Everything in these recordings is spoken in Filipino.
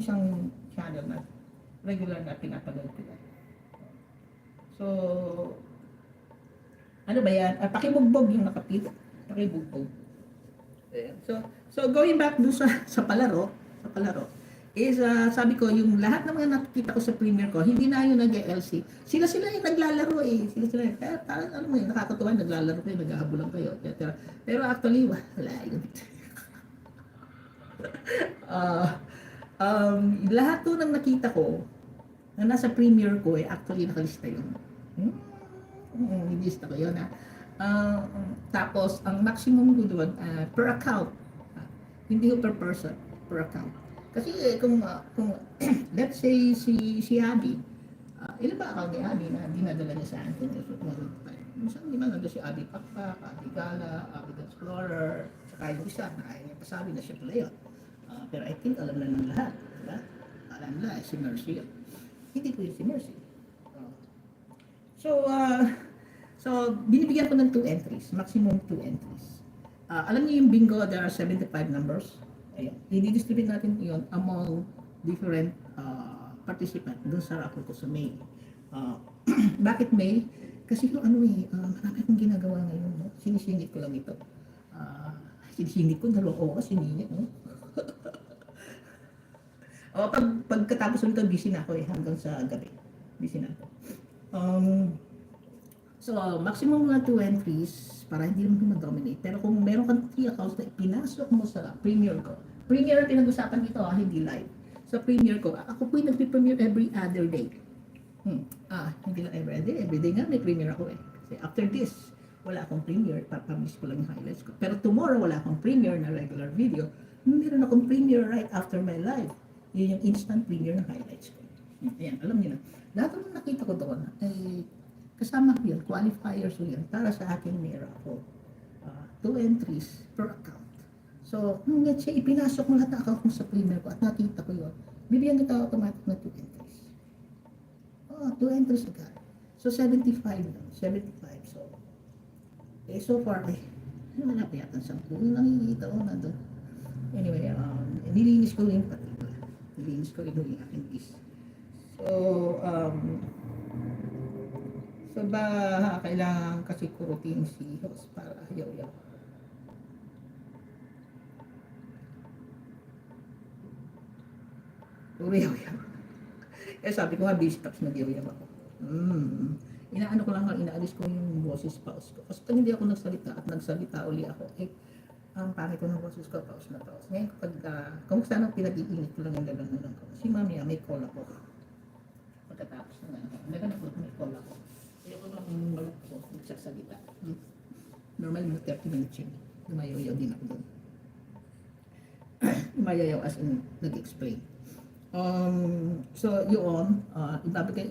isang channel na regular na pinapanood ko yan. So, ano ba yan? Pakibugbog yung nakapit. Pakibugbog. Ayan. So going back dun sa palaro, is sabi ko yung lahat ng mga nakikita ko sa premiere ko, hindi na yung nag-LC. Sila yung naglalaro eh. Sila yung, parang ano mo yun, nakakatuwa, naglalaro kayo, naghahabulan kayo, etc. Pero actually, wala yun. Lahat to ng nakita ko, na nasa premiere ko, actually nakalista yun. Nilista ko yun ha. Tapos, ang maximum ko doon, per account. Hindi ko per person, per account. Kasi kung let's say si Abby, ilan ba account ni Abby na dinadala niya sa akin? Minsan di ba nandun si Abby Pakpak, Abby Gala, Abby the Explorer, saka yung isa na ayaw niya pasabi na siya pala yun. Pero I think alam na ng lahat, diba? Alam na, si Mercy yun. Hindi ko yun si Mercy. So binibigyan ko ng 2 entries, maximum 2 entries. Alam niyo yung bingo, there are 75 numbers. Ayan. I-distribute natin yun among different participants doon sa raffle ko sa May. Bakit May? Kasi yung ano marami akong ginagawa ngayon. No? Sinisingit ko lang ito. Sinisingit ko 2 oras, siningit. No? Pagkatapos nito, busy na ako hanggang sa gabi. Busy na ako. So, maximum na 2 entries para hindi naman mag-dominate. Pero kung meron kang 3 accounts na ipinasok mo sa premiere ko, premiere ang pinag-usapan dito, hindi live. Sa premiere ko, ako po yung nagpi-premiere every other day. Hindi lang every day nga may premiere ako eh. Kasi after this, wala akong premiere, papublish ko lang yung highlights ko. Pero tomorrow, wala akong premiere na regular video. Meron akong premiere right after my live. Yun yung instant premiere ng highlights ko. Ayan, alam niyo na. Lahat ng nakita ko doon, kasama ko yun, qualifiers ko yun, para sa aking may raffle. 2 entries per account. So, let's say, ipinasok mo lahat ng account mo sa premiere ko at nakita ko yun, bibigyan kita automatic na 2 entries. 2 entries agad. So, 75 lang. 75. So far, wala pa yata 10. Yung nakikita ko na doon. Anyway, nilinis ko yung pati. Nilinis ko yung aking list. So ba kailangan kasi kurutin si host para yaw-yaw. Yaw-yaw. Sabi ko nga, busy tapos nag-yaw-yaw ako. Inaano ko lang, inaalis ko yung boses, pause ko. Kasi pag hindi ako nagsalita at nagsalita uli ako, ang pangit ko ng boses ko, pause na pause. Ngayon kapag, kung saan ang pinag-iinit ko lang yung lalamunan ko. Kasi mamaya may call ako. Pagkatapos na naganap ko may call ako. Kaya ko lang malat ko, nagsasalita. Normal mo 30 minutes yun. Lumayaw din ako doon. Lumayaw as in nag-explain. So yun,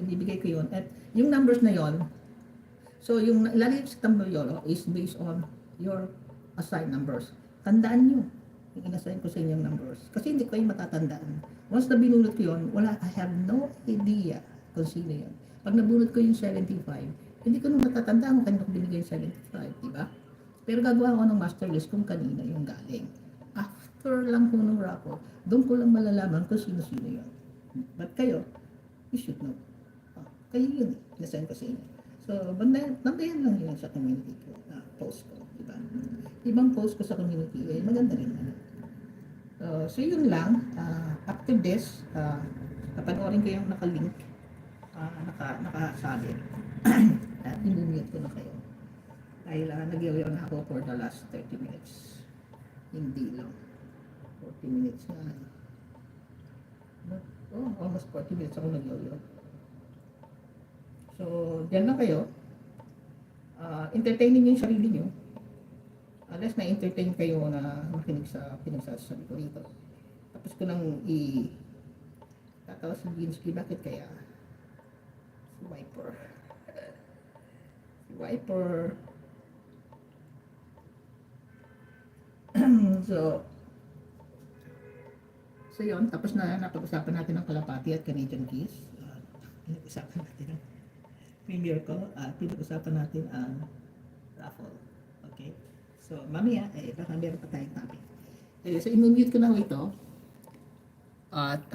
ibibigay ko yun. At yung numbers na yun, so yung ilalagay sa tamboyolo is based on your assigned numbers. Tandaan nyo yung in-assign ko sa inyong numbers. Kasi hindi ko kayo matatandaan. Once na binulot ko yun, I have no idea kung sino yun. Pag nabulot ko yung 75, hindi ko nung matatandaan kung kanino ko binigay yung 75, di ba? Pero gagawa ko ng master list kung kanina yung galing. After lang ko nung raffle, doon ko lang malalaman kung sino-sino yun. But kayo, you should know. Kayo yun, in-assign ko sa inyo. So, bandayan lang yun sa community ko, post ko, di ba? Ibang post ko sa community, maganda rin naman. So yun lang, after this, napanoorin ko yung nakalink, nakasabi, at inumute ko na kayo. Dahil nag-yaw na ako for the last 30 minutes. Hindi lang. 40 minutes na. Almost 40 minutes ako nag-yaw. So, diyan lang kayo. Entertaining yung sarili nyo. Unless na-entertain kayo na makinig sa pinagsasabi ko dito. Tapos ko nang tatawa sa Ginsky, bakit kaya si Viper? Si Viper. So yun, tapos na napag-usapan natin ang Kalapati at Canadian Kiss. Pinag-usapan natin ang premiere ko at pinag-usapan natin ang raffle. Okay? So, mamaya, baka meron pa tayong topic. So, i-mute ko na ito. At,